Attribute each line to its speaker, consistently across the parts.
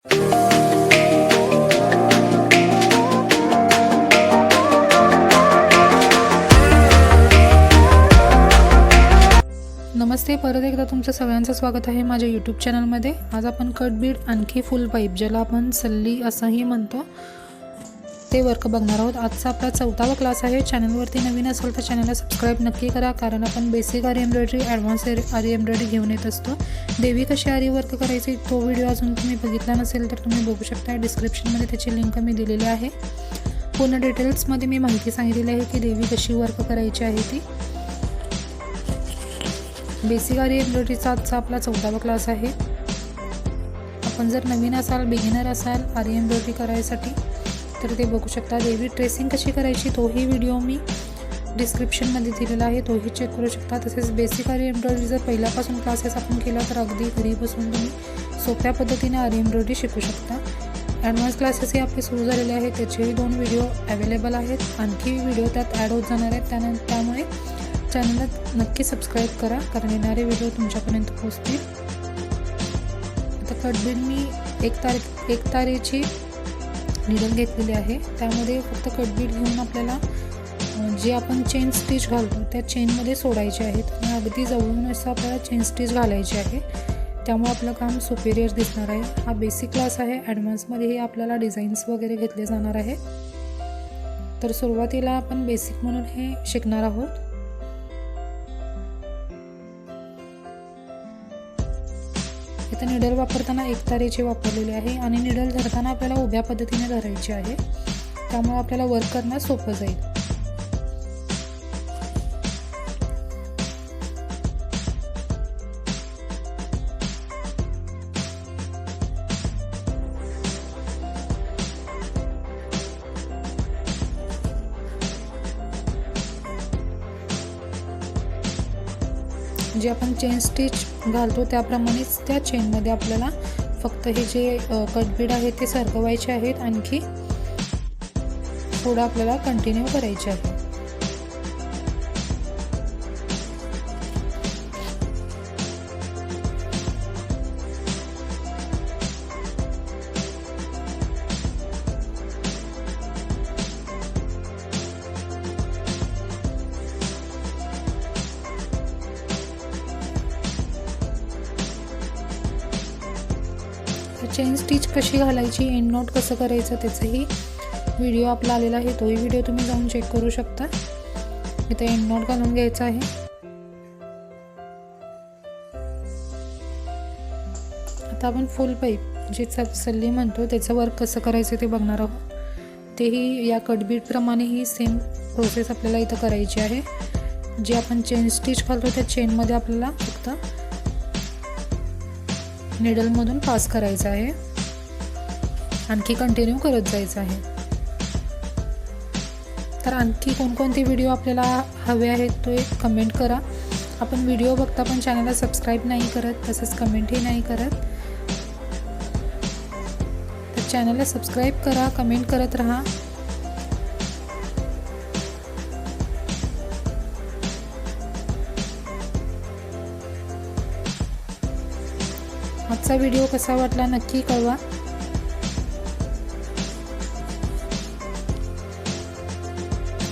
Speaker 1: नमस्ते, परत एकदा तुमचं सगळ्यांचं स्वागत आहे माझ्या यूट्यूब चॅनलमध्ये। आज आपण कट बीड आणखी फुल पाईप, ज्याला आपण सल्ली असंही म्हणतो, ते वर्क बघणार आहोत। आजचा आपला 4था क्लास आहे। चॅनलवरती नवीन असाल तर चॅनलला सबस्क्राईब नक्की करा, कारण आपण बेसिक आरी एम्ब्रॉयडरी, ॲडव्हान्स आरी एम्ब्रॉयडरी घेऊन येत असतो। देवी कशी आरी वर्क करायची तो व्हिडिओ अजून तुम्ही बघितला नसेल तर तुम्ही बघू शकता। डिस्क्रिप्शनमध्ये त्याची लिंक मी दिलेली आहे। पूर्ण डिटेल्समध्ये मी माहिती सांगितलेली आहे की देवी कशी वर्क करायची आहे ती। बेसिक आरी एम्ब्रॉयडरीचा आजचा आपला 4था क्लास आहे। आपण जर नवीन असाल, बिगिनर असाल आरी एम्ब्रॉयडरी करायसाठी तर ते बघू शकता। देवी ट्रेसिंग कशी करायची तोही व्हिडिओ मी डिस्क्रिप्शनमध्ये दिलेला आहे, तोही चेक करू शकता। तसेच बेसिक आरी एम्ब्रॉयडरी जर पहिल्यापासून क्लासेस आपण केला तर अगदी घरी बसून तुम्ही सोप्या पद्धतीने आरी एम्ब्रॉयडरी शिकू शकता। ॲडव्हान्स क्लासेसही आपले सुरू झालेले आहेत, त्याचेही 2 व्हिडिओ अवेलेबल आहेत। आणखी व्हिडिओ त्यात ॲड होत जाणार आहेत, त्यामुळे चॅनलला नक्की सबस्क्राईब करा, कारण येणारे व्हिडिओ तुमच्यापर्यंत पोहोचतील। आता कटबीड मी एक तारेची निडल घेतलेली आहे, त्यामध्ये फक्त कटबीड घेऊन आपल्याला जे आपण चेन स्टिच घालतो त्या चेनमध्ये सोडायचे आहेत आणि अगदी जवळून असं आपल्याला चेन स्टिच घालायची आहे, त्यामुळे आपलं काम सुपेरियर दिसणार आहे। हा बेसिक क्लास आहे। ॲडव्हान्समध्येही आपल्याला डिझाईन्स वगैरे घेतले जाणार आहे। तर सुरुवातीला आपण बेसिक म्हणून हे शिकणार आहोत। इथे निडल वापरताना एक तारेची वापरलेली आहे आणि निडल धरताना आपल्याला उभ्या पद्धतीने धरायची आहे, त्यामुळे आपल्याला वर्क करणं सोपं जाईल। जे आपण चेन स्टिच घालतो त्याप्रमाणेच त्या चेनमध्ये आपल्याला फक्त हे जे कटबीड आहे ते सरकवायचे आहेत, आणखी थोडं आपल्याला कंटिन्यू करायचे आहे। चेन स्टिच कशी घालायची, एंड नॉट कसं करायचं त्याचाही व्हिडिओ आपला आलेला आहे, तोही व्हिडिओ तुम्ही जाऊन चेक करू शकता। इथे एंड नॉट घालून घ्यायचा आहे। आता आपण फुल पाईप जे सल्ली म्हणतो त्याचं वर्क कसं करायचं ते बघणार आहोत। तेही या कटबीड प्रमाणे ही सेम प्रोसेस आपल्याला इथं करायची आहे। जे आपण चेन स्टिच घालतो त्या चेनमध्ये आपल्याला फक्त निडलमधून पास करायचं आहे, आणखी कंटिन्यू करत जायचं आहे। तर आणखी कोणकोणते व्हिडिओ आपल्याला हवे आहेत तो एक कमेंट करा। आपण व्हिडिओ बघता पण चॅनलला सबस्क्राईब नाही करत, तसंच कमेंटही नाही करत, तर चॅनलला सबस्क्राईब करा, कमेंट करत राहा। आजचा व्हिडिओ कसा वाटला नक्की कळवा।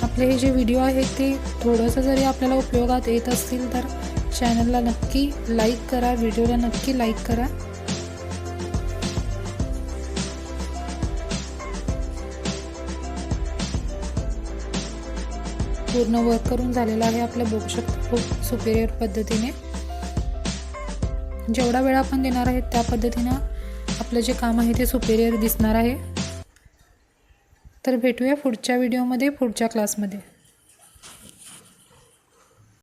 Speaker 1: आपले हे जे व्हिडिओ आहेत ते थोडंसं जरी आपल्याला उपयोगात येत असतील तर चॅनलला नक्की लाईक करा, व्हिडिओला नक्की लाईक करा। पूर्ण वर्क करून झालेलं आहे आपलं, बघू शकता खूप सुपेरियर पद्धतीने। जेवढा वेळ आपण देणार आहे त्या पद्धतीनं आपलं जे काम आहे ते सुपेरियर दिसणार आहे। तर भेटूया पुढच्या व्हिडिओमध्ये, पुढच्या क्लासमध्ये।